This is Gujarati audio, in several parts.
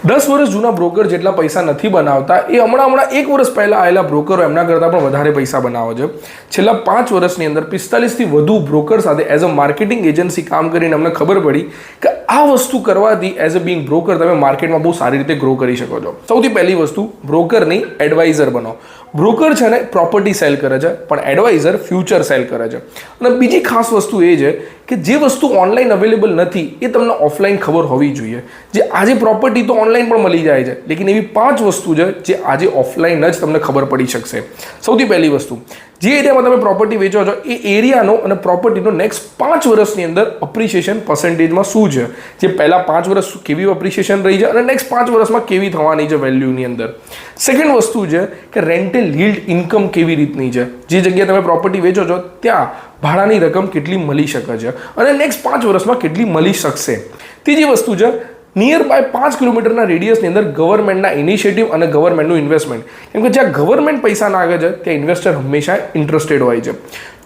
10 વર્ષ જૂના બ્રોકર જેટલા પૈસા નથી બનાવતા એ હમણાં 1 વર્ષ પહેલાં આવેલા બ્રોકરો એમના કરતાં પણ વધારે પૈસા બનાવે છે. છેલ્લા 5 વર્ષની અંદર 45થી વધુ બ્રોકર સાથે એઝ અ માર્કેટિંગ એજન્સી કામ કરીને અમને ખબર પડી કે આ વસ્તુ કરવાથી એઝ અ બિંગ બ્રોકર તમે માર્કેટમાં બહુ સારી રીતે ગ્રો કરી શકો છો. સૌથી પહેલી વસ્તુ, બ્રોકરની એડવાઇઝર બનો. બ્રોકર છે ને પ્રોપર્ટી સેલ કરે છે, પણ એડવાઇઝર ફ્યુચર સેલ કરે છે. અને બીજી ખાસ વસ્તુ એ છે કે જે વસ્તુ ઓનલાઈન અવેલેબલ નથી એ તમને ઓફલાઈન ખબર હોવી જોઈએ. જે આજે પ્રોપર્ટી તો ઓનલાઈન પણ મળી જાય છે, લેકિન એવી 5 વસ્તુ છે જે આજે ઓફલાઈન જ તમને ખબર પડી શકશે. સૌથી પહેલી વસ્તુ, જે એરિયામાં તમે પ્રોપર્ટી વેચો છો એ એરિયાનો અને પ્રોપર્ટીનો નેક્સ્ટ 5 વર્ષની અંદર અપ્રિશિએશન પર્સન્ટેજમાં શું છે, જે પહેલાં 5 વર્ષ કેવી અપ્રિશિએશન રહી છે અને નેક્સ્ટ 5 વર્ષમાં કેવી થવાની છે વેલ્યુની અંદર. સેકન્ડ વસ્તુ છે કે રેન્ટલ યીલ્ડ ઇન્કમ કેવી રીતની છે, જે જગ્યાએ તમે પ્રોપર્ટી વેચો છો ત્યાં ભાડાની રકમ કેટલી મળી શકે છે અને નેક્સ્ટ 5 વર્ષમાં કેટલી મળી શકશે. ત્રીજી વસ્તુ છે નિયર બાય 5 કિલોમીટરના રેડિયસની અંદર ગવર્મેન્ટના ઇનિશિયેટિવ અને ગવર્મેન્ટનું ઇન્વેસ્ટમેન્ટ. કેમ કે જ્યાં ગવર્મેન્ટ પૈસા નાખે છે ત્યાં ઇન્વેસ્ટર હંમેશા ઇન્ટરેસ્ટેડ હોય છે.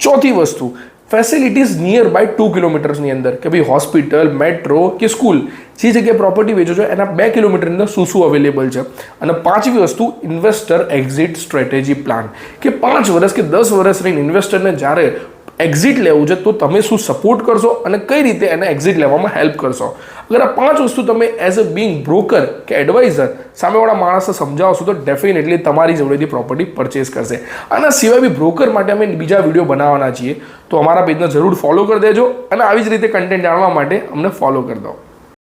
ચોથી વસ્તુ, ફેસિલિટીઝ નિયર બાય 2 કિલોમીટર્સની અંદર, કે ભાઈ હોસ્પિટલ, મેટ્રો કે સ્કૂલ, જે જગ્યાએ પ્રોપર્ટી વેચો છો એના 2 કિલોમીટરની અંદર શું શું અવેલેબલ છે. અને પાંચમી વસ્તુ, ઇન્વેસ્ટર એક્ઝિટ સ્ટ્રેટેજી પ્લાન, કે 5 વર્ષ કે 10 વર્ષ રહીને ઇન્વેસ્ટરને જ્યારે એક્ઝિટ લેવું છે તો તમે શું સપોર્ટ કરશો અને કઈ રીતે એને એક્ઝિટ લેવામાં હેલ્પ કરશો. અગર આ 5 વસ્તુ તમે એઝ અ બિંગ બ્રોકર કે એડવાઇઝર સામેવાળા માણસને સમજાવશો તો ડેફિનેટલી તમારી જોડેથી પ્રોપર્ટી પરચેસ કરશે. આના સિવાય બી બ્રોકર માટે અમે બીજા વિડીયો બનાવવાના છીએ, તો અમારા પેજને જરૂર ફોલો કરી દેજો અને આવી જ રીતે કન્ટેન્ટ જાણવા માટે અમને ફોલો કરી દો.